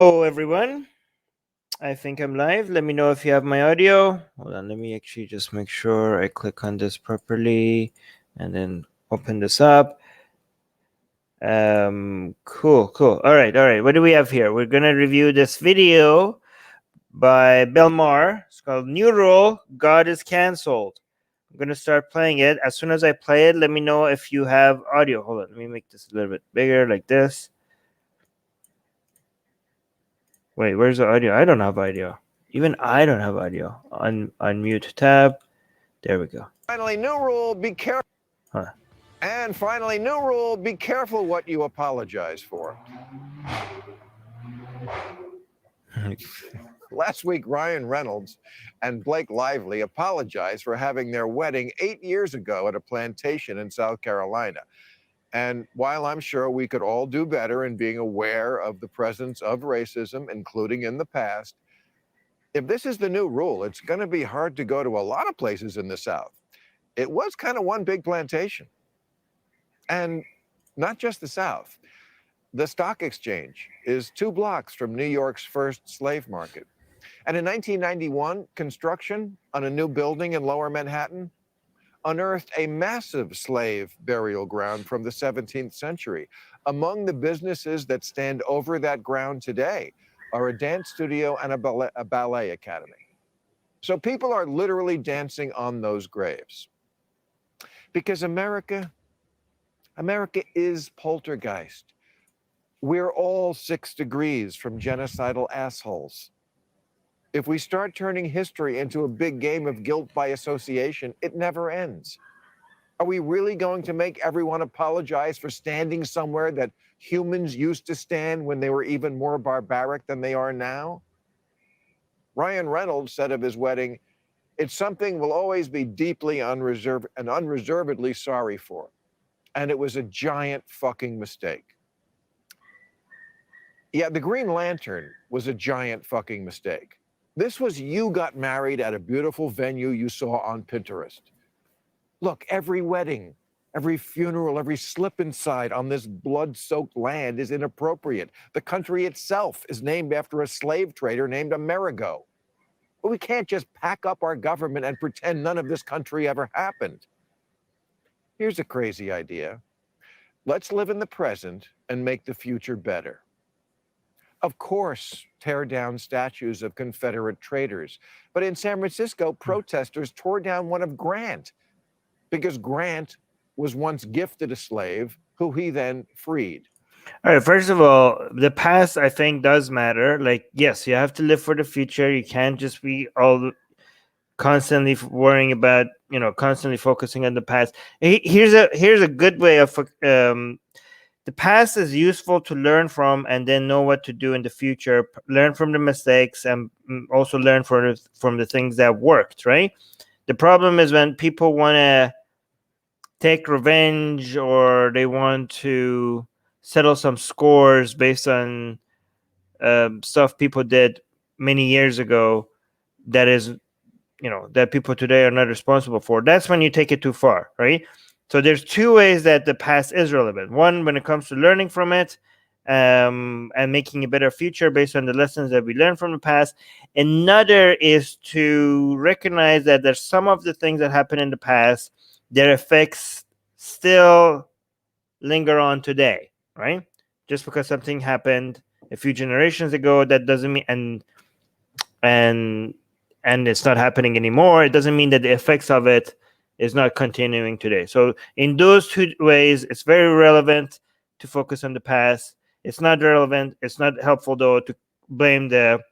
Hello, everyone. I think I'm live. Let me know if you have my audio. Hold on, let me actually just make sure I click on this properly and then open this up. Cool. All right. What do we have here? We're gonna review this video by Maher. It's called New Rule, God is Cancelled. I'm gonna start playing it. As soon as I play it, let me know if you have audio. Hold on, let me make this a little bit bigger like this. Wait, where's the audio? I don't have audio. Even I don't have audio. Unmute tab. There we go. Finally, new rule, be careful. Huh. And finally, new rule, be careful what you apologize for. Last week, Ryan Reynolds and Blake Lively apologized for having their wedding 8 years ago at a plantation in South Carolina. And while I'm sure we could all do better in being aware of the presence of racism, including in the past, if this is the new rule, it's going to be hard to go to a lot of places in the South. It was kind of one big plantation. And not just the South. The stock exchange is 2 blocks from New York's first slave market. And in 1991, construction on a new building in Lower Manhattan unearthed a massive slave burial ground from the 17th century. Among the businesses that stand over that ground today are a dance studio and a ballet academy. So people are literally dancing on those graves. Because America is poltergeist. We're all 6 degrees from genocidal assholes. If we start turning history into a big game of guilt by association, it never ends. Are we really going to make everyone apologize for standing somewhere that humans used to stand when they were even more barbaric than they are now? Ryan Reynolds said of his wedding, "It's something we'll always be deeply unreservedly sorry for. And it was a giant fucking mistake." Yeah, the Green Lantern was a giant fucking mistake. This was you got married at a beautiful venue you saw on Pinterest. Look, every wedding, every funeral, every slip inside on this blood-soaked land is inappropriate. The country itself is named after a slave trader named Amerigo. But we can't just pack up our government and pretend none of this country ever happened. Here's a crazy idea. Let's live in the present and make the future better. Of course, tear down statues of Confederate traitors. But in San Francisco, protesters tore down one of Grant because Grant was once gifted a slave who he then freed. All right. First of all, the past I think does matter. Like, yes, you have to live for the future. You can't just be all constantly worrying about, constantly focusing on the past. Here's a good way of the past is useful to learn from and then know what to do in the future. Learn from the mistakes and also learn from the things that worked, right? The problem is when people want to take revenge or they want to settle some scores based on stuff people did many years ago that is, that people today are not responsible for. That's when you take it too far, right? So there's 2 ways that the past is relevant. One, when it comes to learning from it, and making a better future based on the lessons that we learned from the past. Another is to recognize that there's some of the things that happened in the past, their effects still linger on today, right? Just because something happened a few generations ago, that doesn't mean and it's not happening anymore. It doesn't mean that the effects of it is not continuing today. So in those 2 ways, it's very relevant to focus on the past. It's not relevant. It's not helpful though to blame it's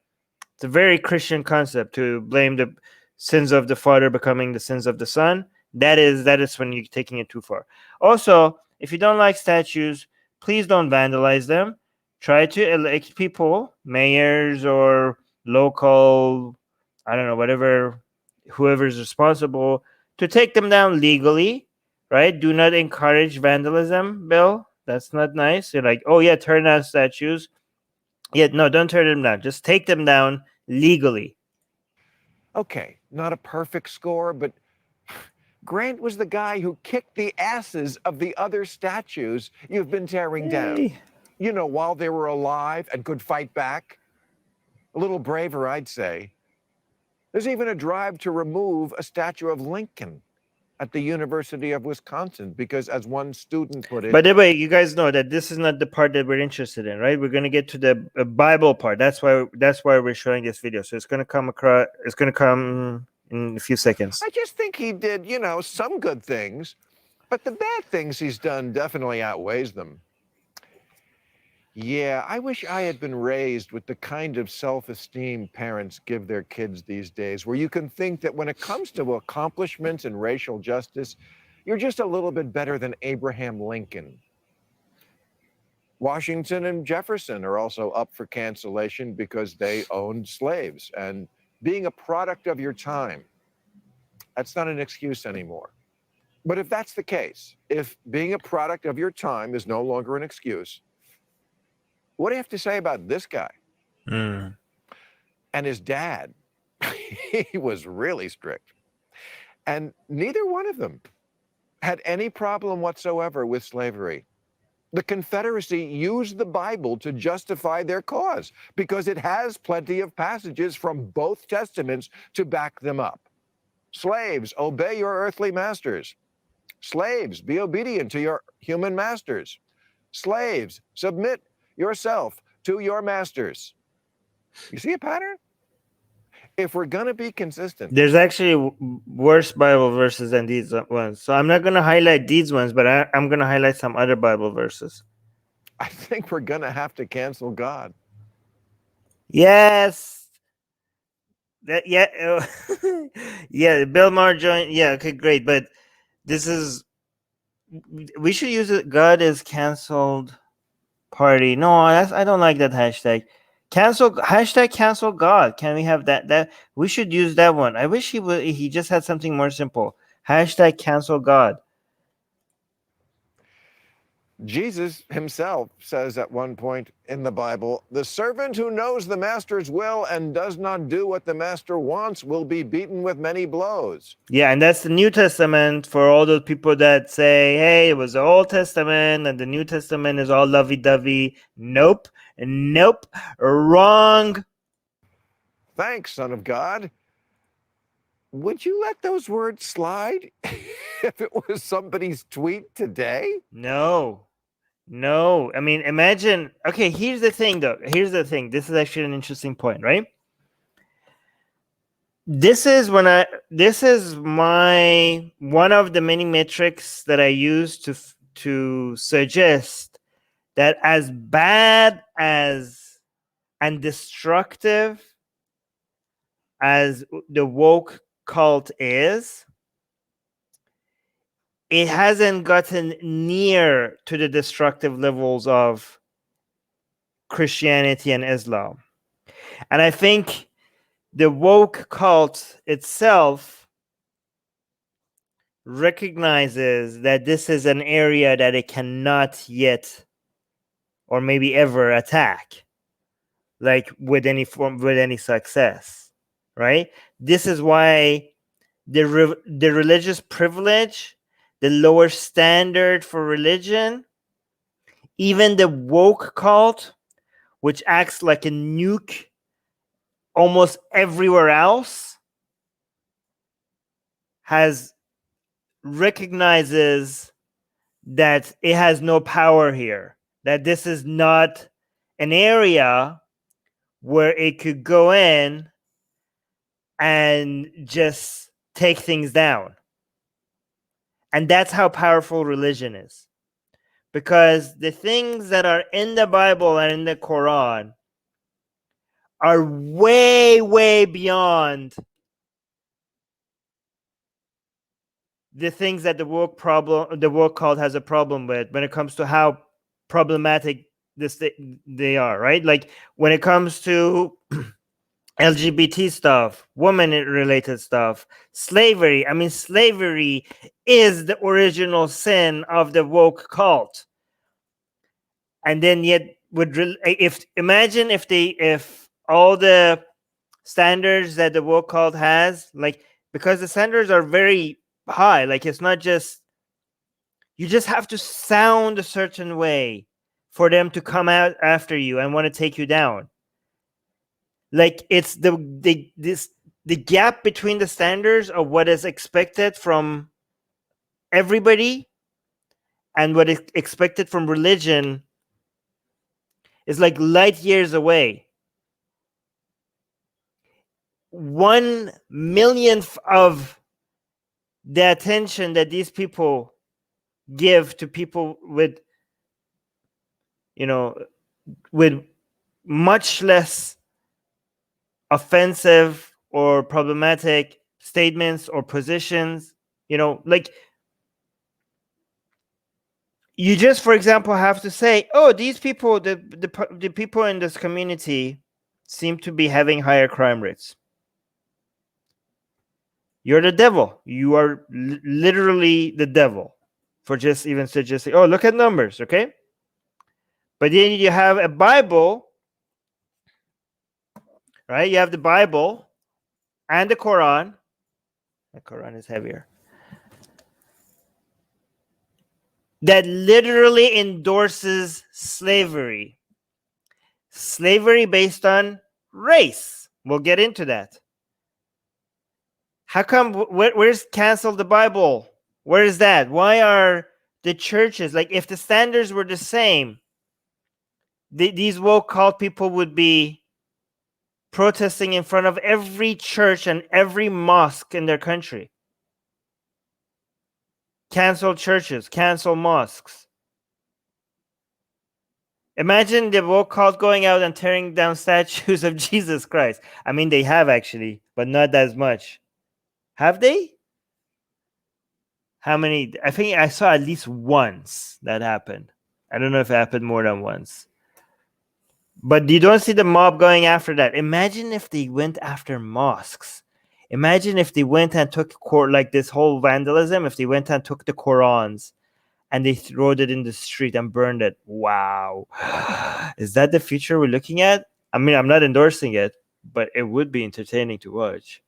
a very Christian concept to blame the sins of the father becoming the sins of the son. That is when you're taking it too far. Also, if you don't like statues, please don't vandalize them. Try to elect people, mayors or local, I don't know, whatever, whoever's responsible, to take them down legally, right? Do not encourage vandalism, Bill. That's not nice. You're like, oh yeah, turn down statues. Yeah, no, don't turn them down. Just take them down legally. Okay, not a perfect score, but Grant was the guy who kicked the asses of the other statues you've been tearing down. Hey. while they were alive and could fight back. A little braver, I'd say. There's even a drive to remove a statue of Lincoln at the University of Wisconsin because, as one student put it, By the way, you guys know that this is not the part that we're interested in, right? We're going to get to the Bible part. That's why we're showing this video. So it's going to come across. It's going to come in a few seconds. I just think he did, some good things, but the bad things he's done definitely outweighs them. Yeah, I wish I had been raised with the kind of self-esteem parents give their kids these days, where you can think that when it comes to accomplishments and racial justice, you're just a little bit better than Abraham Lincoln. Washington and Jefferson are also up for cancellation because they owned slaves. And being a product of your time, that's not an excuse anymore. But if that's the case, if being a product of your time is no longer an excuse, what do you have to say about this guy? And his dad? He was really strict. And neither one of them had any problem whatsoever with slavery. The Confederacy used the Bible to justify their cause because it has plenty of passages from both testaments to back them up. Slaves, obey your earthly masters. Slaves, be obedient to your human masters. Slaves, submit yourself to your masters. You see a pattern? If we're going to be consistent, there's actually worse Bible verses than these ones. So I'm not going to highlight these ones, but I'm going to highlight some other Bible verses. I think we're going to have to cancel God. Yes. Yeah. Yeah. Bill Maher joined. Yeah. Okay. Great. But we should use it. God is canceled party. No, I don't like that hashtag. Cancel God. Can we have that we should use that one? I wish he just had something more simple. Hashtag cancel God. Jesus himself says at one point in the Bible, the servant who knows the master's will and does not do what the master wants will be beaten with many blows. Yeah, and that's the New Testament for all those people that say, hey, it was the Old Testament and the New Testament is all lovey-dovey. Nope. Wrong. Thanks, Son of God. Would you let those words slide if it was somebody's tweet today? No. I mean, imagine. Okay, here's the thing, though. This is actually an interesting point, right? This is one of the many metrics that I use to suggest that as bad as and destructive as the woke cult is, it hasn't gotten near to the destructive levels of Christianity and Islam. And I think the woke cult itself recognizes that this is an area that it cannot yet or maybe ever attack, like with any success, right? This is why the religious privilege, the lower standard for religion, even the woke cult, which acts like a nuke almost everywhere else, recognizes that it has no power here, that this is not an area where it could go in and just take things down. And that's how powerful religion is. Because the things that are in the Bible and in the Quran are way, way beyond the things that the woke cult has a problem with when it comes to how problematic they are, right? Like when it comes to LGBT stuff, woman-related stuff, slavery. I mean, slavery is the original sin of the woke cult. And then yet, imagine if all the standards that the woke cult has, like, because the standards are very high, like it's not just, you just have to sound a certain way for them to come out after you and want to take you down. Like it's the gap between the standards of what is expected from everybody and what is expected from religion is like light years away. 1/1,000,000th of the attention that these people give to people with, with much less offensive or problematic statements or positions, like you just, for example, have to say, oh, these people, the people in this community seem to be having higher crime rates. You're the devil. You are literally the devil for just even suggesting, oh, look at numbers, okay? But then you have a Bible, right? You have the Bible and the Quran. The Quran is heavier. That literally endorses slavery. Slavery based on race. We'll get into that. How come, where's cancel the Bible? Where is that? Why are the churches, like if the standards were the same, these woke cult people would be protesting in front of every church and every mosque in their country. Cancel churches, cancel mosques. Imagine the woke cult going out and tearing down statues of Jesus Christ. I mean, they have actually, but not as much. Have they? How many? I think I saw at least once that happened. I don't know if it happened more than once. But you don't see the mob going after that. Imagine if they went after mosques. Imagine if they went and took like this whole vandalism, if they went and took the Qurans and they threw it in the street and burned it. Wow. Is that the future we're looking at? I mean, I'm not endorsing it, but it would be entertaining to watch.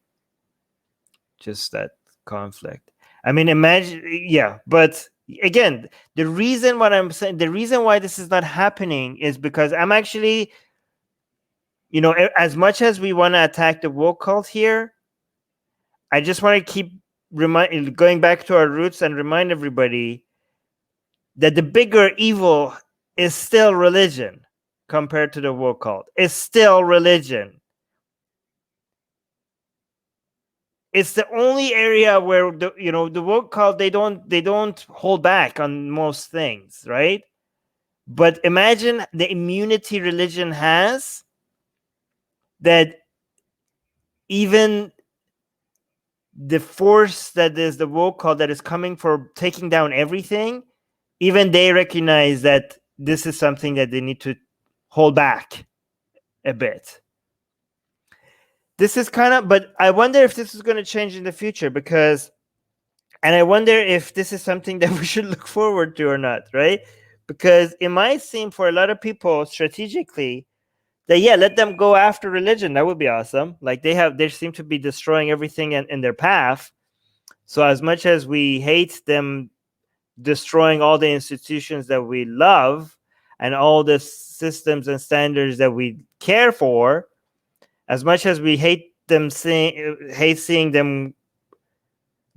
Just that conflict. I mean, imagine, yeah, but again, the reason why this is not happening is because I'm actually, as much as we want to attack the woke cult here, I just want to keep going back to our roots and remind everybody that the bigger evil is still religion compared to the woke cult. It's still religion. It's the only area where the woke cult, they don't hold back on most things, right? But imagine the immunity religion has, that even the force that is the woke cult that is coming for taking down everything, even they recognize that this is something that they need to hold back a bit. This is but I wonder if this is going to change in the future, and I wonder if this is something that we should look forward to or not, right? Because it might seem for a lot of people strategically that, yeah, let them go after religion. That would be awesome. Like they seem to be destroying everything in their path. So as much as we hate them destroying all the institutions that we love and all the systems and standards that we care for, as much as we hate seeing them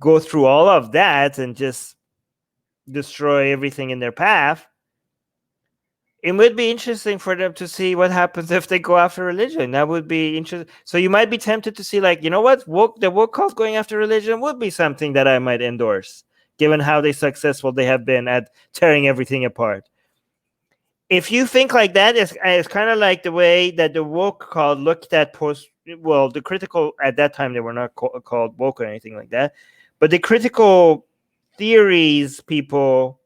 go through all of that and just destroy everything in their path, it would be interesting for them to see what happens if they go after religion. That would be interesting. So you might be tempted to see, like, you know what, the woke cult going after religion would be something that I might endorse, given how successful they have been at tearing everything apart. If you think like that, it's kind of like the way that the woke cult looked at the critical, at that time they were not called woke or anything like that, but the critical theories people,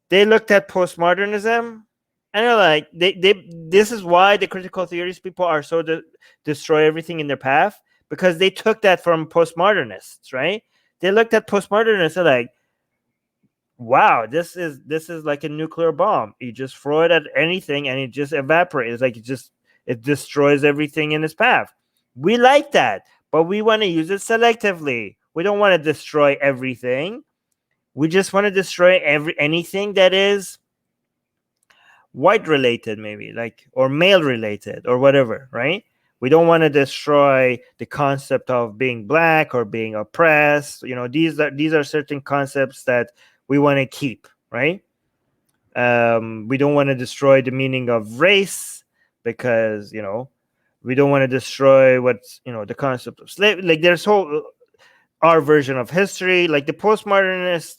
they looked at postmodernism and they're like, this is why the critical theories people are so destroy everything in their path, because they took that from postmodernists, right? They looked at postmodernists and like, wow, this is like a nuclear bomb. You just throw it at anything and it just evaporates. Like it destroys everything in its path. We like that, but we want to use it selectively. We don't want to destroy everything. We just want to destroy anything that is white related, maybe, like, or male related or whatever, right? We don't want to destroy the concept of being black or being oppressed. These are certain concepts that we want to keep, right? We don't want to destroy the meaning of race, because we don't want to destroy what's the concept of slave. Like, there's whole our version of history. Like, the postmodernist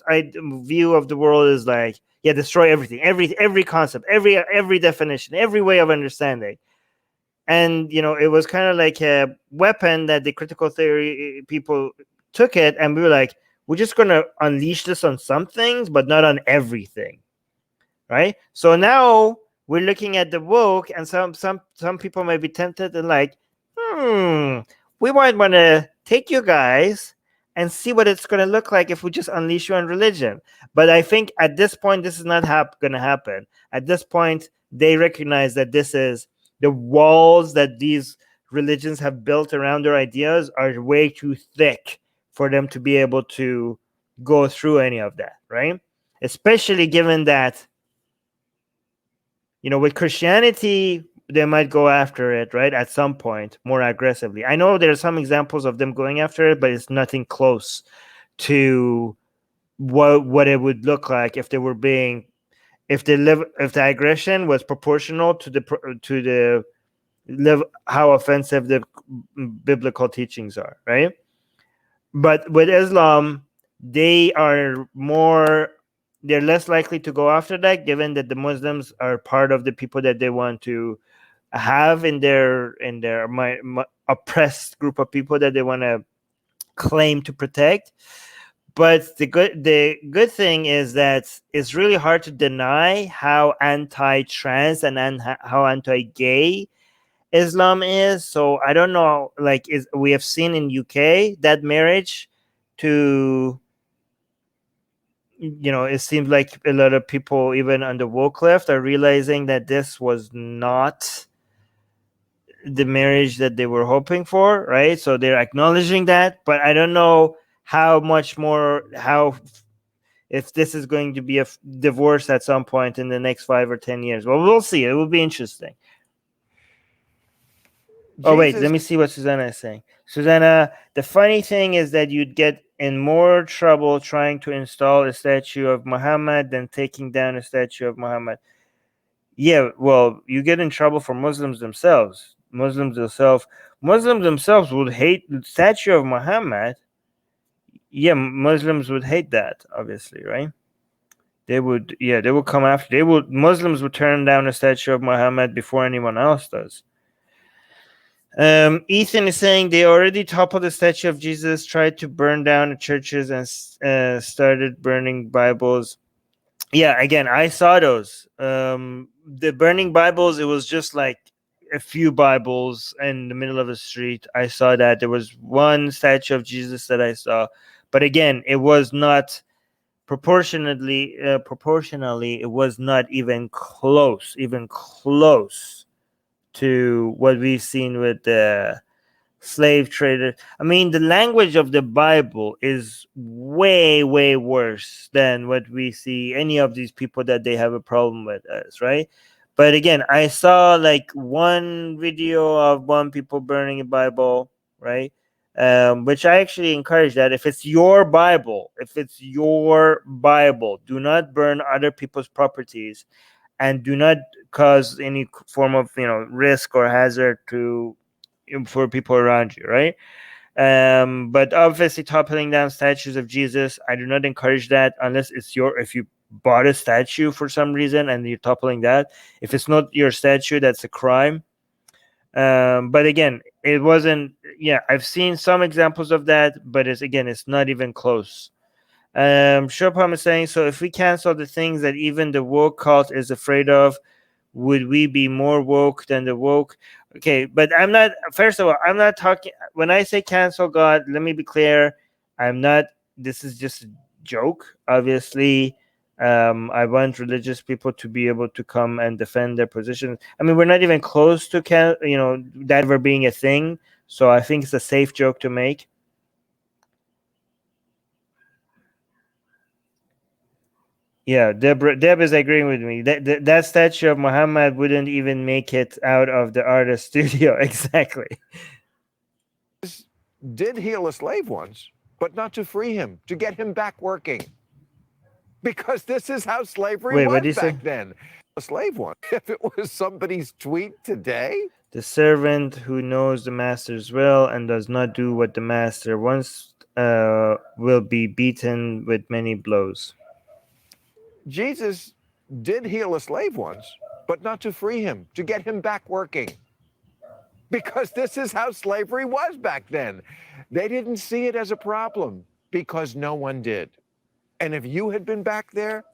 view of the world is like, yeah, destroy everything, every concept, every definition, every way of understanding. And it was kind of like a weapon that the critical theory people took it, and we were like, we're just going to unleash this on some things, but not on everything, right? So now we're looking at the woke, and some people may be tempted and like, we might want to take you guys and see what it's going to look like if we just unleash you on religion. But I think at this point, this is not going to happen. At this point, they recognize that this is the walls that these religions have built around their ideas are way too thick for them to be able to go through any of that, right? Especially given that, with Christianity, they might go after it, right, at some point more aggressively. I know there are some examples of them going after it, but it's nothing close to what it would look like if if the aggression was proportional to the how offensive the biblical teachings are, right? But with Islam, they're less likely to go after that, given that the Muslims are part of the people that they want to have in their oppressed group of people that they want to claim to protect. But the good thing is that it's really hard to deny how anti-trans and how anti-gay Islam is. So I don't know, like, we have seen in UK that marriage to, it seems like a lot of people, even on the woke left, are realizing that this was not the marriage that they were hoping for, right? So they're acknowledging that, but I don't know how much more, if this is going to be a divorce at some point in the next 5 or 10 years. Well, we'll see. It will be interesting. Oh, wait, let me see what Susanna is saying. Susanna, the funny thing is that you'd get in more trouble trying to install a statue of Muhammad than taking down a statue of Muhammad. Yeah, well, you get in trouble for Muslims themselves. Muslims themselves would hate the statue of Muhammad. Yeah, Muslims would hate that, obviously, right? They would come after. Muslims would turn down a statue of Muhammad before anyone else does. Ethan is saying they already toppled the statue of Jesus, tried to burn down the churches, and started burning Bibles. Yeah, again, I saw those. The burning Bibles, it was just like a few Bibles in the middle of the street. I saw that. There was one statue of Jesus that I saw. But again, it was not proportionally, it was not even close to what we've seen with the slave traders. I mean, the language of the Bible is way, way worse than what we see any of these people that they have a problem with us, right? But again, I saw like one video of one people burning a Bible, right? Which I actually encourage that if it's your Bible, do not burn other people's properties, and do not cause any form of risk or hazard for people around you, right? But obviously, toppling down statues of Jesus, I do not encourage that unless if you bought a statue for some reason and you're toppling that. If it's not your statue, that's a crime. But again, it wasn't. Yeah, I've seen some examples of that, but it's not even close. Shopam is saying, so if we cancel the things that even the woke cult is afraid of, would we be more woke than the woke? Okay, but I'm not. First of all, I'm not talking. When I say cancel God, let me be clear. I'm not. This is just a joke. Obviously, I want religious people to be able to come and defend their position. I mean, we're not even close to that ever being a thing. So I think it's a safe joke to make. Yeah, Deb is agreeing with me. That statue of Muhammad wouldn't even make it out of the artist studio. Exactly. Did heal a slave once, but not to free him, to get him back working. Because this is how slavery Wait, what was did you say? back then. A slave one. If it was somebody's tweet today, The servant who knows the master's will and does not do what the master wants will be beaten with many blows. Jesus did heal a slave once, but not to free him, to get him back working. Because this is how slavery was back then. They didn't see it as a problem because no one did. And if you had been back there,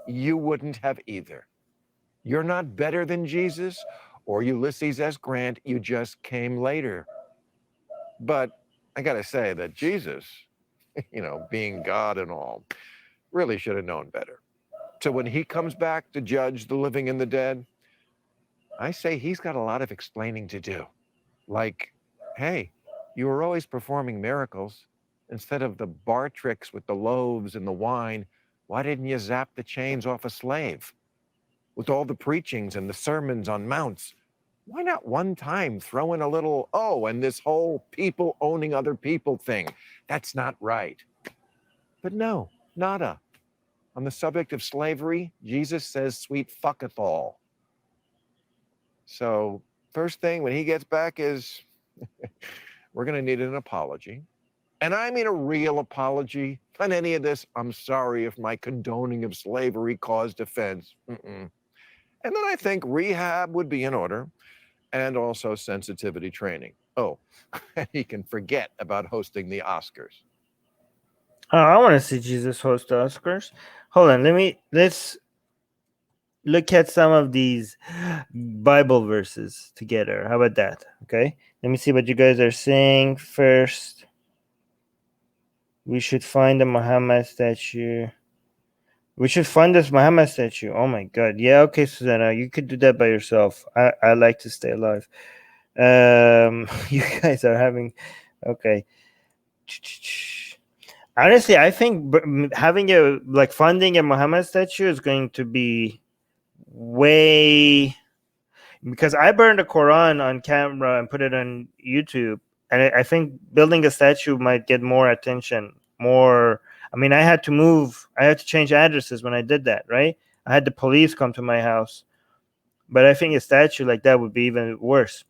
you wouldn't have either. You're not better than Jesus or Ulysses S. Grant. You just came later. But I got to say that Jesus, being God and all, really should have known better. So when he comes back to judge the living and the dead, I say he's got a lot of explaining to do. Like, hey, you were always performing miracles. Instead of the bar tricks with the loaves and the wine, why didn't you zap the chains off a slave? With all the preachings and the sermons on mounts, why not one time throw in a little, and this whole people owning other people thing? That's not right. But no, nada. On the subject of slavery, Jesus says, sweet fucketh all. So first thing when he gets back is we're going to need an apology. And I mean a real apology. On any of this, I'm sorry if my condoning of slavery caused offense. And then I think rehab would be in order, and also sensitivity training. Oh, and he can forget about hosting the Oscars. Oh, I want to see Jesus host the Oscars. Hold on, let's look at some of these Bible verses together. How about that? Okay. Let me see what you guys are saying first. We should find a Muhammad statue. We should find this Muhammad statue. Oh my god. Yeah, okay, Susanna. You could do that by yourself. I like to stay alive. You guys are having okay. Honestly, I think having a like funding a Muhammad statue is going to be way because I burned a Quran on camera and put it on YouTube, and I think building a statue might get more attention. More, I mean, I had to change addresses when I did that. Right, I had the police come to my house, but I think a statue like that would be even worse.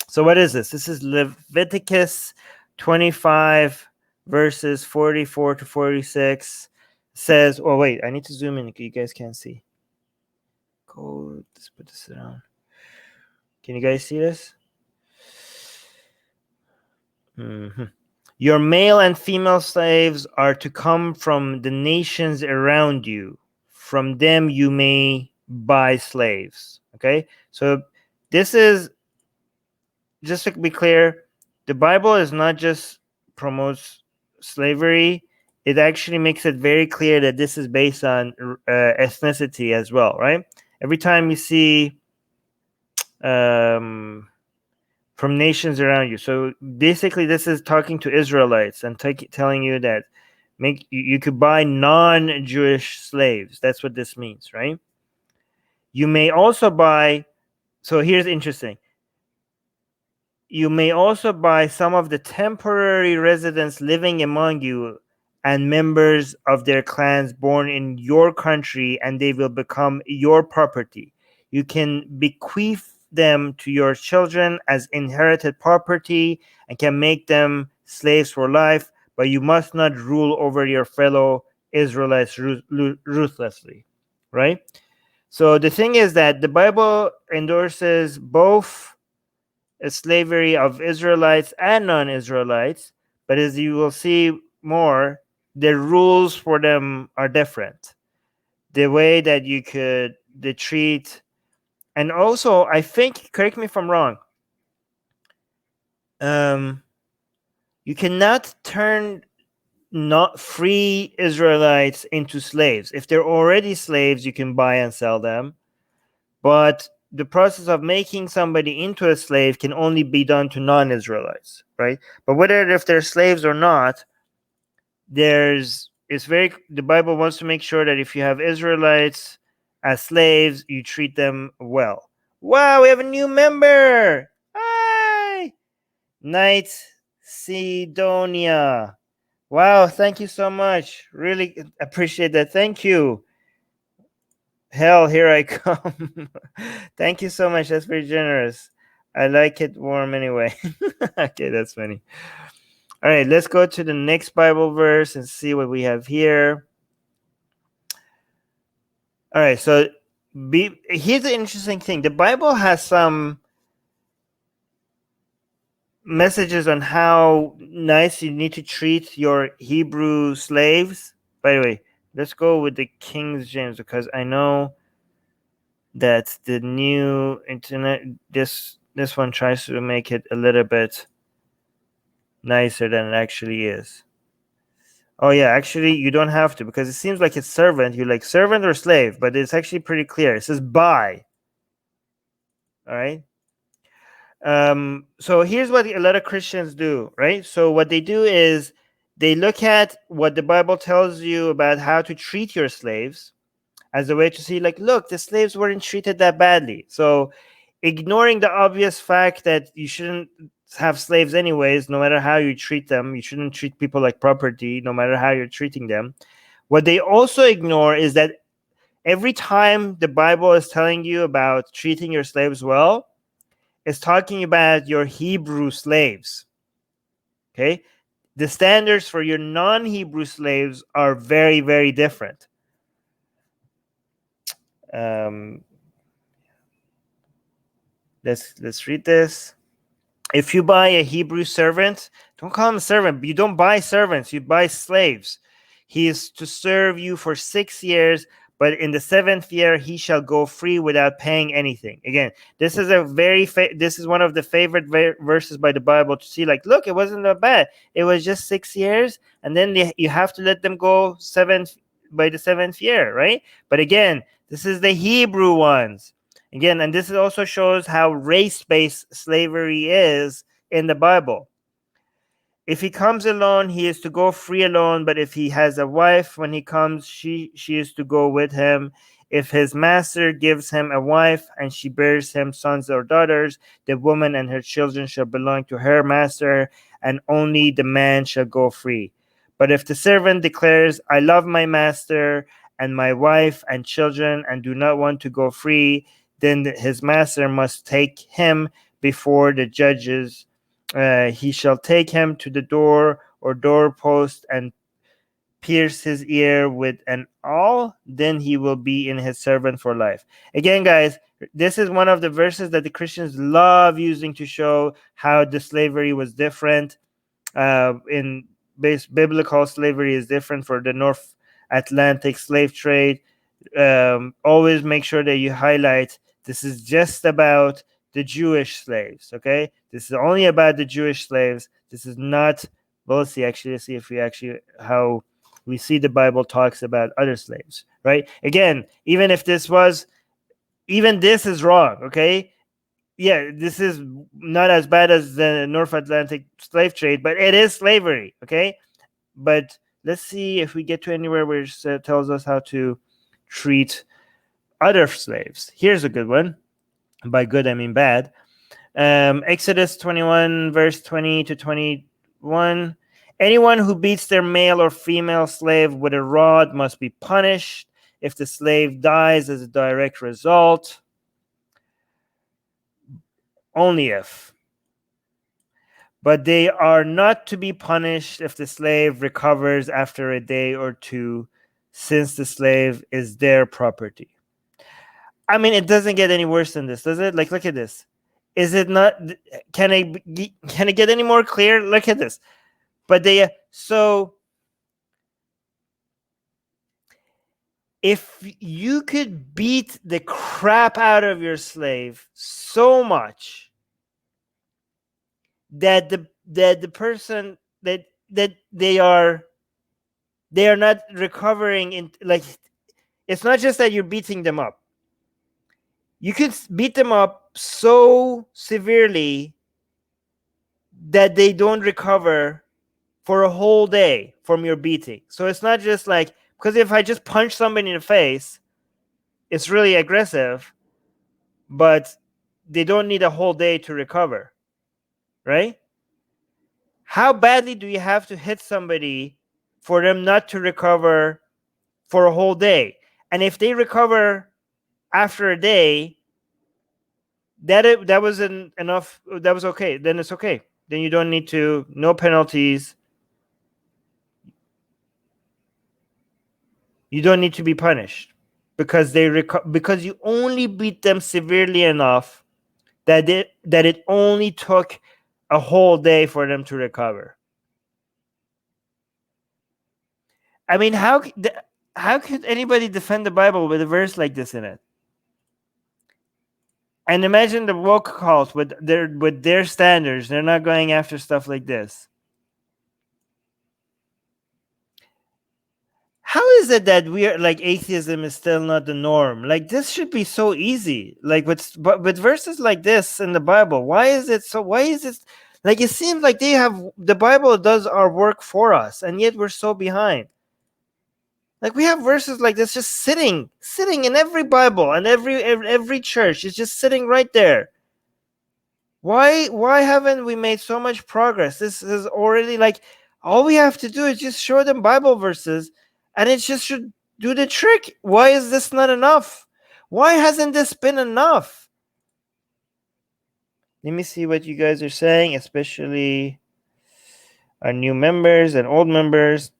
So what is this? This is Leviticus 25 verses 44 to 46. Says, oh wait, I need to zoom in. You guys can't see. Go. Let's put this down. Can you guys see this? Mm-hmm. Your male and female slaves are to come from the nations around you. From them you may buy slaves. Okay? So this is, just to be clear, the Bible is not just promotes slavery. It actually makes it very clear that this is based on ethnicity as well, right? Every time you see from nations around you. So basically, this is talking to Israelites and telling you that you could buy non-Jewish slaves. That's what this means, right? You may also buy. So here's interesting. You may also buy some of the temporary residents living among you and members of their clans born in your country, and they will become your property. You can bequeath them to your children as inherited property and can make them slaves for life, but you must not rule over your fellow Israelites ruthlessly, right? So the thing is that the Bible endorses both slavery of Israelites and non-Israelites, but as you will see more, the rules for them are different. The way that you could treat, and also I think, correct me if I'm wrong, you cannot turn not free Israelites into slaves. If they're already slaves, you can buy and sell them, but the process of making somebody into a slave can only be done to non-Israelites, right? But whether if they're slaves or not, there's the Bible wants to make sure that if you have Israelites as slaves, you treat them well. Wow, we have a new member. Hi, Knight Sidonia. Wow, thank you so much. Really appreciate that. Thank you. Hell, here I come. Thank you so much. That's very generous. I like it warm anyway. Okay, that's funny. All right, let's go to the next Bible verse and see what we have here. All right, so here's the interesting thing. The Bible has some messages on how nice you need to treat your Hebrew slaves. By the way, let's go with the King James because I know that the new internet this one tries to make it a little bit nicer than it actually is. Oh yeah, actually you don't have to because it seems like it's servant. You're like servant or slave, but it's actually pretty clear. It says buy. All right. So here's what a lot of Christians do, right? So what they do is they look at what the Bible tells you about how to treat your slaves as a way to see, like, look, the slaves weren't treated that badly. So ignoring the obvious fact that you shouldn't have slaves anyways, no matter how you treat them, you shouldn't treat people like property, no matter how you're treating them. What they also ignore is that every time the Bible is telling you about treating your slaves well, it's talking about your Hebrew slaves. Okay? The standards for your non-Hebrew slaves are very, very different. Let's read this. If you buy a Hebrew servant, don't call him a servant. You don't buy servants, you buy slaves. He is to serve you for 6 years, but in the 7th year he shall go free without paying anything. Again, this is this is one of the favorite verses by the Bible to see, like, look, it wasn't that bad. It was just 6 years, and then you have to let them go by the 7th year, right? But again, this is the Hebrew ones. Again, and this also shows how race-based slavery is in the Bible. If he comes alone, he is to go free alone. But if he has a wife, when he comes, she is to go with him. If his master gives him a wife and she bears him sons or daughters, the woman and her children shall belong to her master, and only the man shall go free. But if the servant declares, I love my master and my wife and children and do not want to go free, then his master must take him before the judges. He shall take him to the door or doorpost and pierce his ear with an awl. Then he will be in his servant for life. Again, guys, this is one of the verses that the Christians love using to show how the slavery was different. In biblical slavery is different for the North Atlantic slave trade. Always make sure that you highlight this is just about the Jewish slaves. Okay, this is only about the Jewish slaves. This is not. Well, let's see. Actually, let's see if we actually how we see the Bible talks about other slaves. Right. Again, even if this is wrong. Okay. Yeah, this is not as bad as the North Atlantic slave trade, but it is slavery. Okay, but let's see if we get to anywhere where it tells us how to treat other slaves. Here's a good one. By good, I mean bad. Exodus 21, verse 20 to 21. Anyone who beats their male or female slave with a rod must be punished if the slave dies as a direct result. Only if. But they are not to be punished if the slave recovers after a day or two, since the slave is their property. I mean, it doesn't get any worse than this, does it? Like, look at this. Is it not? Can it get any more clear? Look at this. But so if you could beat the crap out of your slave so much that the person that they are not recovering in, like, it's not just that you're beating them up. You could beat them up so severely that they don't recover for a whole day from your beating. So it's not just like, because if I just punch somebody in the face, it's really aggressive, but they don't need a whole day to recover, right? How badly do you have to hit somebody for them not to recover for a whole day? And if they recover after a day, that was enough. That was okay. Then it's okay. Then you don't need to, no penalties. You don't need to be punished because because you only beat them severely enough that it only took a whole day for them to recover. I mean, how could anybody defend the Bible with a verse like this in it? And imagine the woke cult with their standards. They're not going after stuff like this. How is it that we are like atheism is still not the norm? Like this should be so easy. Like with verses like this in the Bible, why is it so? Why is it like it seems like the Bible does our work for us, and yet we're so behind. Like we have verses like this just sitting in every Bible and every church. It's just sitting right there. Why haven't we made so much progress? This is already like all we have to do is just show them Bible verses and it just should do the trick. Why is this not enough? Why hasn't this been enough? Let me see what you guys are saying, especially our new members and old members.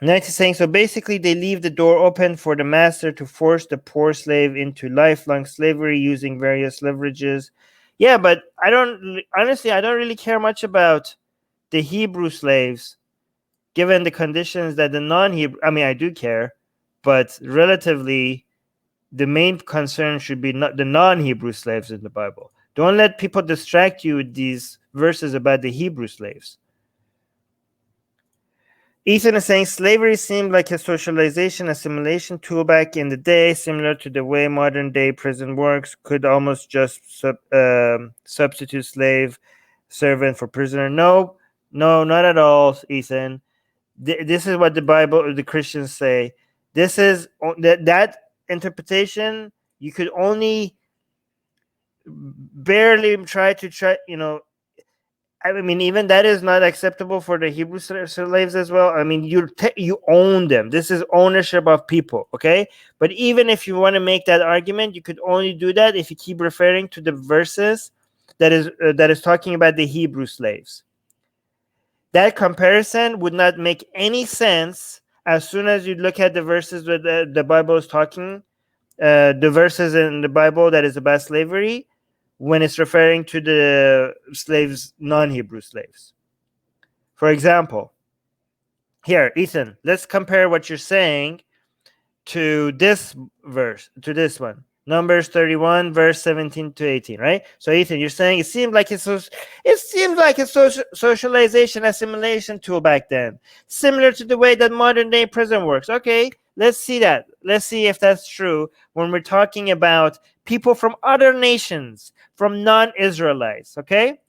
Next is saying, so basically they leave the door open for the master to force the poor slave into lifelong slavery using various leverages. Yeah, but I don't really care much about the Hebrew slaves, given the conditions that the non-Hebrew, I mean, I do care, but relatively, the main concern should be not the non-Hebrew slaves in the Bible. Don't let people distract you with these verses about the Hebrew slaves. Ethan is saying slavery seemed like a socialization assimilation tool back in the day, similar to the way modern day prison works. Could almost just substitute slave servant for prisoner. No, not at all, Ethan. This is what the Bible, the Christians say. This is that interpretation. You could only barely try, I mean, even that is not acceptable for the Hebrew slaves as well. I mean, you own them. This is ownership of people, okay? But even if you want to make that argument, you could only do that if you keep referring to the verses that is talking about the Hebrew slaves. That comparison would not make any sense as soon as you look at the verses that the Bible is talking, the verses in the Bible that is about slavery, when it's referring to the slaves, non-Hebrew slaves. For example, here, Ethan, let's compare what you're saying to this verse, to this one. Numbers 31, verse 17 to 18, right? So, Ethan, you're saying it seemed like a socialization assimilation tool back then, similar to the way that modern day prison works. Okay, let's see that. Let's see if that's true when we're talking about people from other nations, from non-Israelites, okay?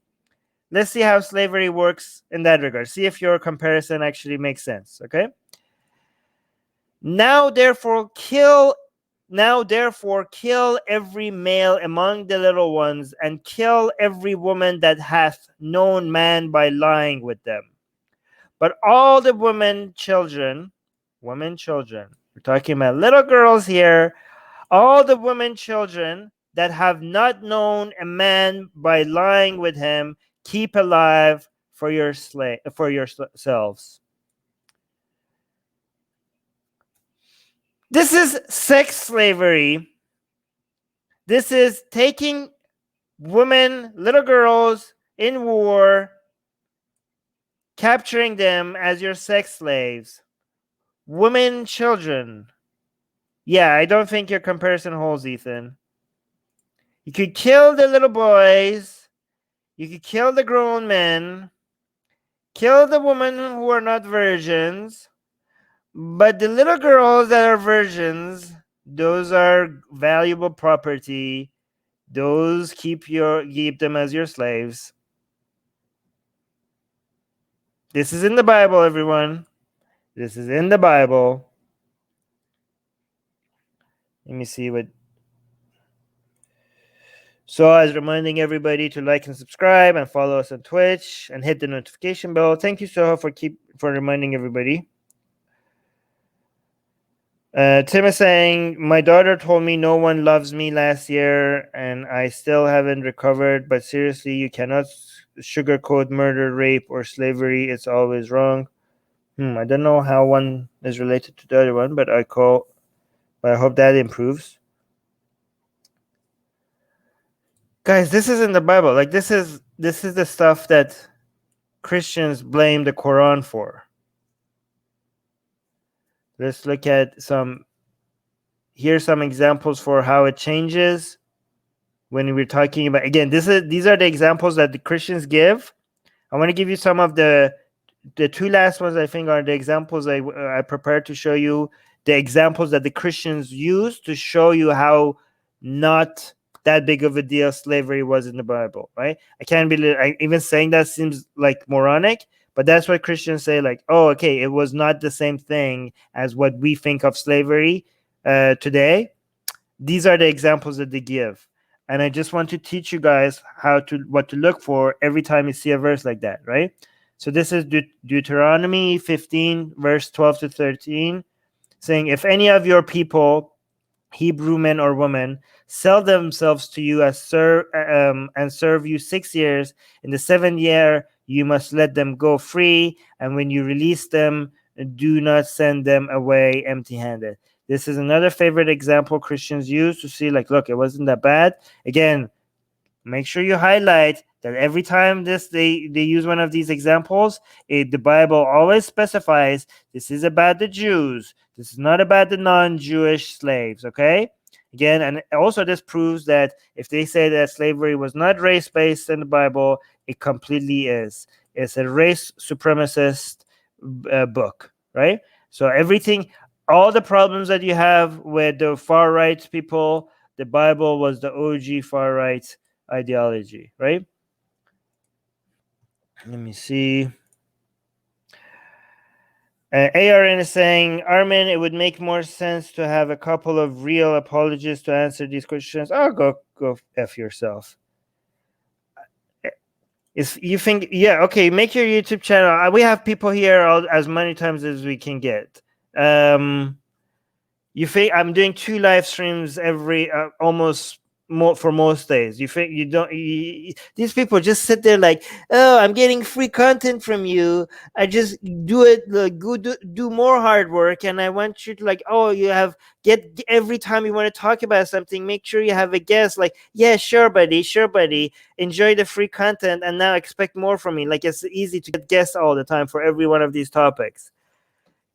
Let's see how slavery works in that regard. See if your comparison actually makes sense, okay? Now therefore kill every male among the little ones, and kill every woman that hath known man by lying with them. But all the women children, we're talking about little girls here, all the women children that have not known a man by lying with him, keep alive for yourselves. This is sex slavery. This is taking women, little girls in war, capturing them as your sex slaves. Women, children. Yeah, I don't think your comparison holds, Ethan. You could kill the little boys. You could kill the grown men. Kill the women who are not virgins. But the little girls that are virgins, those are valuable property. Those keep them as your slaves. This is in the Bible, everyone. This is in the Bible. Let me see what. So I was reminding everybody to like and subscribe and follow us on Twitch and hit the notification bell. Thank you, Soha, for reminding everybody. Tim is saying, my daughter told me no one loves me last year and I still haven't recovered. But seriously, you cannot sugarcoat murder, rape, or slavery. It's always wrong. I don't know how one is related to the other one, but I hope that improves. Guys, this is in the Bible. Like this is the stuff that Christians blame the Quran for. Let's look at here's some examples for how it changes when we're talking about, again, these are the examples that the Christians give. I want to give you some of the two last ones. I think are the examples I prepared to show you, the examples that the Christians use to show you how not that big of a deal slavery was in the Bible, right? I can't believe even saying that seems like moronic, but that's what Christians say, like, oh, okay, it was not the same thing as what we think of slavery today. These are the examples that they give. And I just want to teach you guys what to look for every time you see a verse like that, right? So this is Deuteronomy 15, verse 12 to 13, saying, if any of your people, Hebrew men or women, sell themselves to you as and serve you 6 years, in the 7th year you must let them go free, and when you release them, do not send them away empty-handed. This is another favorite example Christians use to see, like, look, it wasn't that bad. Again, make sure you highlight that every time they use one of these examples, the Bible always specifies this is about the Jews. This is not about the non-Jewish slaves, okay? Again, and also this proves that if they say that slavery was not race-based in the Bible, it completely is. It's a race supremacist book, right? So everything, all the problems that you have with the far right people, the Bible was the OG far right ideology, right? Let me see. ARN is saying, Armin, it would make more sense to have a couple of real apologists to answer these questions. Oh, go F yourself. If you think, yeah, okay, make your YouTube channel. We have people here as many times as we can get. You think I'm doing 2 live streams every almost for most days. You think you don't? These people just sit there like, oh, I'm getting free content from you. I just do it, like, go do more hard work, and I want you to, like, oh, you have get every time you want to talk about something, make sure you have a guest. Like, yeah, sure, buddy, enjoy the free content, and now expect more from me. Like, it's easy to get guests all the time for every one of these topics.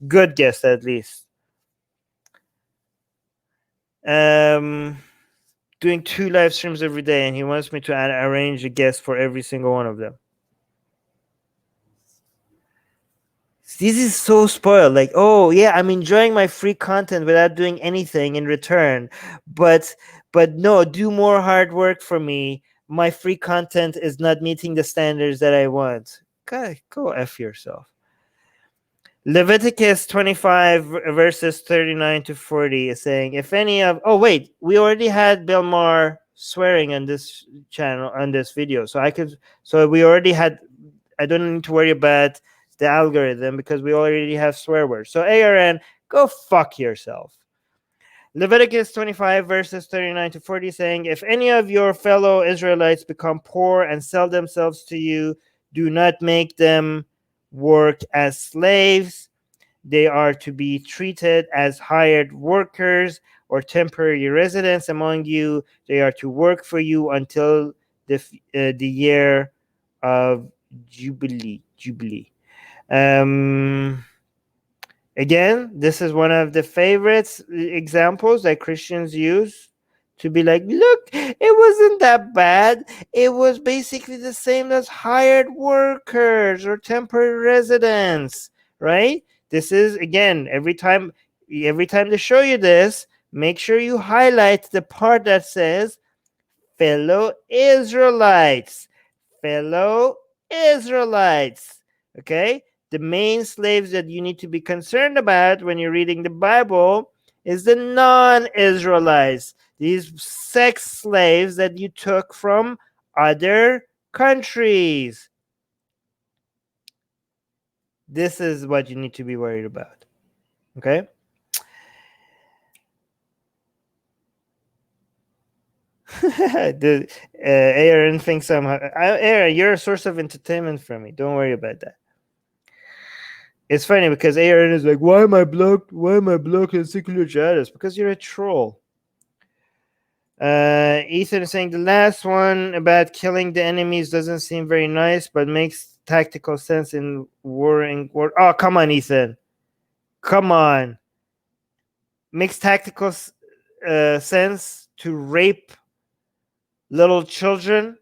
Good guests, at least. Doing 2 live streams every day, and he wants me to arrange a guest for every single one of them. This is so spoiled. Like, oh yeah, I'm enjoying my free content without doing anything in return, but no, do more hard work for me. My free content is not meeting the standards that I want. Go F yourself. Leviticus 25 verses 39 to 40 is saying, if any of, oh wait, we already had Bill Maher swearing on this channel, on this video, so we already had, I don't need to worry about the algorithm because we already have swear words. So ARN, go fuck yourself. Leviticus 25 verses 39 to 40 saying, if any of your fellow Israelites become poor and sell themselves to you, do not make them work as slaves. They are to be treated as hired workers or temporary residents among you. They are to work for you until the year of Jubilee. Again, this is one of the favorites examples that Christians use to be like, look, it wasn't that bad. It was basically the same as hired workers or temporary residents, right? This is, again, every time they show you this, make sure you highlight the part that says fellow Israelites. Fellow Israelites. Okay? The main slaves that you need to be concerned about when you're reading the Bible is the non-Israelites, these sex slaves that you took from other countries. This is what you need to be worried about. Okay? Aaron thinks Aaron, you're a source of entertainment for me. Don't worry about that. It's funny because Aaron is like, why am I blocked? Why am I blocked in secular status? Because you're a troll. Ethan is saying the last one about killing the enemies doesn't seem very nice, but makes tactical sense in warring. Oh, come on, Ethan. Come on. Makes tactical sense to rape little children.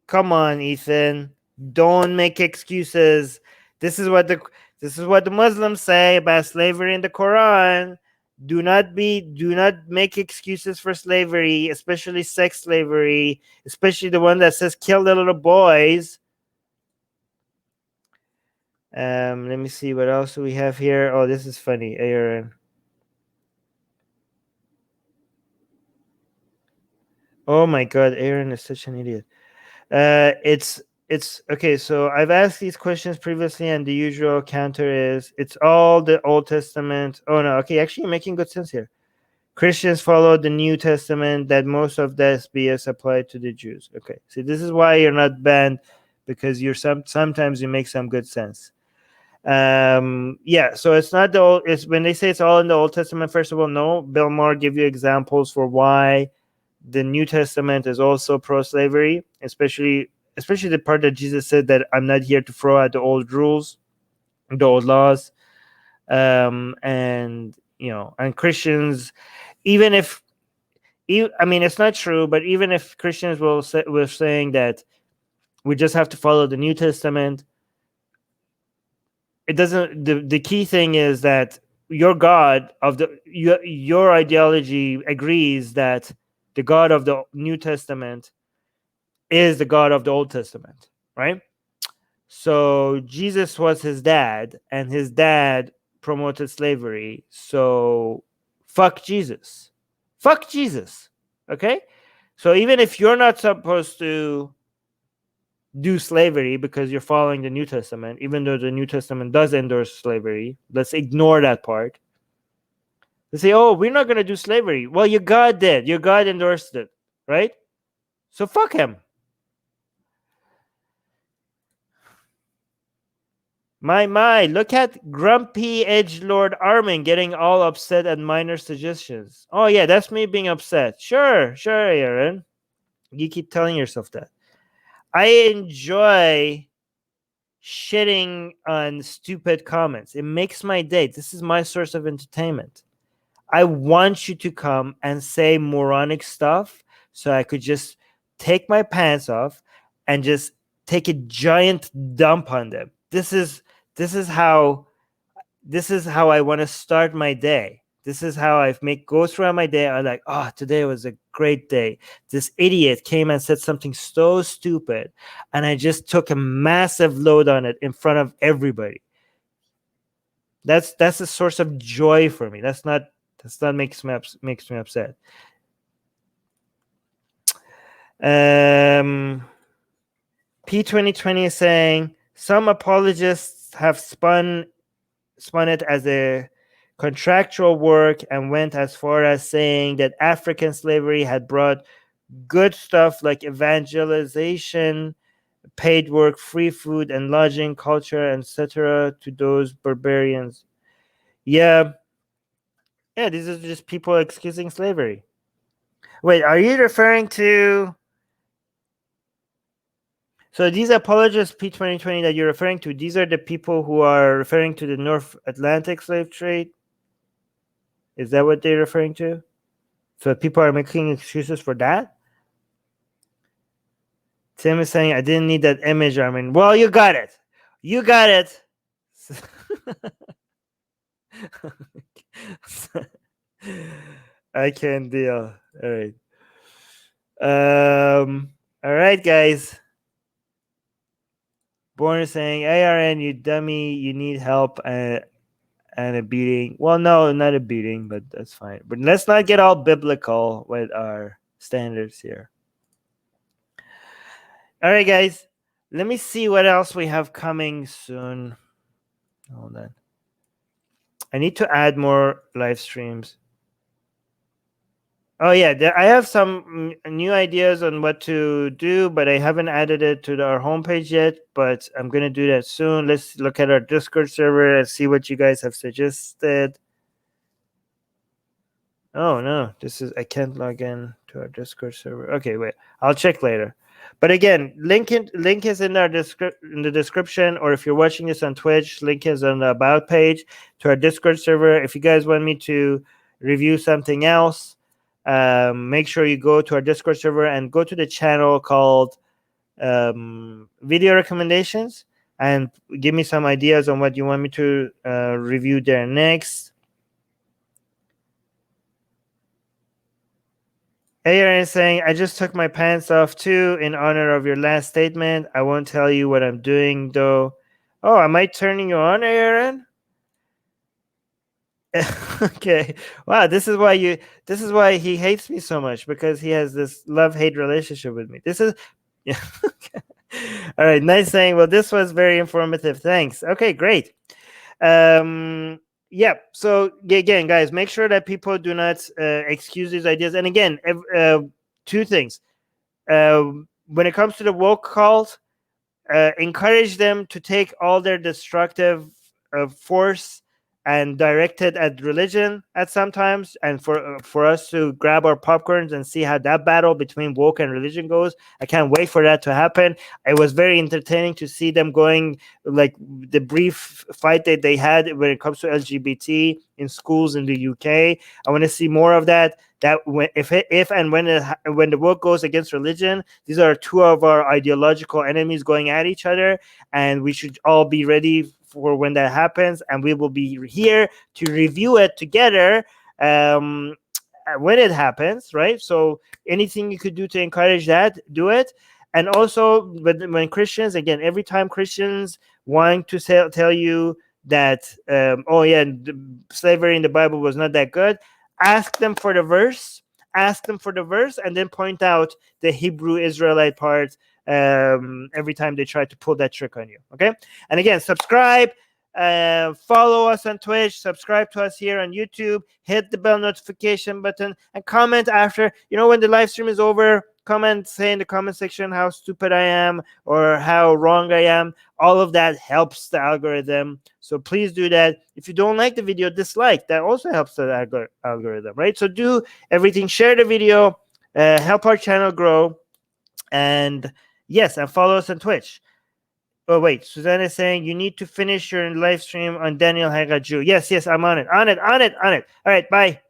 Come on, Ethan. Don't make excuses. This is what the Muslims say about slavery in the Quran. Do not make excuses for slavery, especially sex slavery, especially the one that says kill the little boys. Let me see what else we have here. Oh, this is funny, Aaron. Oh my god, Aaron is such an idiot. It's okay. So I've asked these questions previously, and the usual counter is it's all the Old Testament. Oh no, okay, actually, you're making good sense here. Christians follow the New Testament that most of the SBS applied to the Jews. Okay, see, this is why you're not banned, because you're sometimes you make some good sense. Yeah, so it's not the old. It's when they say it's all in the Old Testament. First of all, no. Bill Maher give you examples for why the New Testament is also pro-slavery, especially the part that Jesus said that I'm not here to throw out the old rules, the old laws, and and Christians, even if, I mean, it's not true, but even if Christians were saying that we just have to follow the New Testament, it doesn't. The key thing is that your God of your ideology agrees that the God of the New Testament is the God of the Old Testament, right? So Jesus was his dad, and his dad promoted slavery. So fuck Jesus. Fuck Jesus. Okay? So even if you're not supposed to do slavery because you're following the New Testament, even though the New Testament does endorse slavery, let's ignore that part. They say, oh, we're not going to do slavery. Well, your God did. Your God endorsed it, right? So fuck him. My, look at grumpy edgelord Armin getting all upset at minor suggestions. Oh, yeah, that's me being upset. Sure, Aaron. You keep telling yourself that. I enjoy shitting on stupid comments. It makes my day. This is my source of entertainment. I want you to come and say moronic stuff so I could just take my pants off and just take a giant dump on them. This is how I want to start my day. This is how I go throughout my day. I'm like, oh, today was a great day. This idiot came and said something so stupid, and I just took a massive load on it in front of everybody. That's a source of joy for me. That's not makes me upset. P2020 is saying some apologists have spun it as a contractual work and went as far as saying that African slavery had brought good stuff like evangelization, paid work, free food and lodging, culture, etc. to those barbarians. Yeah, these are just people excusing slavery. Wait, are you referring to? So these apologists P2020 that you're referring to, these are the people who are referring to the North Atlantic slave trade? Is that what they're referring to? So people are making excuses for that? Tim is saying, I didn't need that image, Armin. Well, you got it. You got it. I can't deal. All right. All right, guys. Born is saying, ARN, you dummy, you need help and a beating. Well, no, not a beating, but that's fine. But let's not get all biblical with our standards here. All right, guys. Let me see what else we have coming soon. Hold on. I need to add more live streams. Oh yeah, I have some new ideas on what to do, but I haven't added it to our homepage yet. But I'm gonna do that soon. Let's look at our Discord server and see what you guys have suggested. Oh no, I can't log in to our Discord server. Okay, wait, I'll check later. But again, link is in our in the description, or if you're watching this on Twitch, link is on the about page to our Discord server. If you guys want me to review something else, make sure you go to our Discord server and go to the channel called Video Recommendations and give me some ideas on what you want me to review there next. Aaron is saying, I just took my pants off too in honor of your last statement. I won't tell you what I'm doing though. Oh, am I turning you on, Aaron? Okay. Wow, this is why he hates me so much, because he has this love-hate relationship with me. This is yeah. All right, nice saying. Well, this was very informative. Thanks. Okay, great. Yeah, so again, guys, make sure that people do not excuse these ideas. And again, two things. When it comes to the woke cult, encourage them to take all their destructive force and direct it at religion at sometimes, and for us to grab our popcorns and see how that battle between woke and religion goes. I can't wait for that to happen. It was very entertaining to see them going, like the brief fight that they had when it comes to LGBT in schools in the UK. I want to see more of that. That if and when the woke goes against religion, these are two of our ideological enemies going at each other, and we should all be ready for when that happens, and we will be here to review it together when it happens, right? So anything you could do to encourage that, do it. And also when Christians, again, every time Christians want to tell you that oh yeah, slavery in the Bible was not that good, ask them for the verse, and then point out the Hebrew Israelite part every time they try to pull that trick on you. Okay. And again, subscribe, follow us on Twitch, subscribe to us here on YouTube, hit the bell notification button, and comment after, when the live stream is over. Comment, say in the comment section how stupid I am or how wrong I am. All of that helps the algorithm. So please do that. If you don't like the video, dislike. That also helps the algorithm, right? So do everything. Share the video. Help our channel grow. And yes, and follow us on Twitch. Oh, wait. Susanna is saying you need to finish your live stream on Daniel Hagaju. Yes, I'm on it. All right, bye.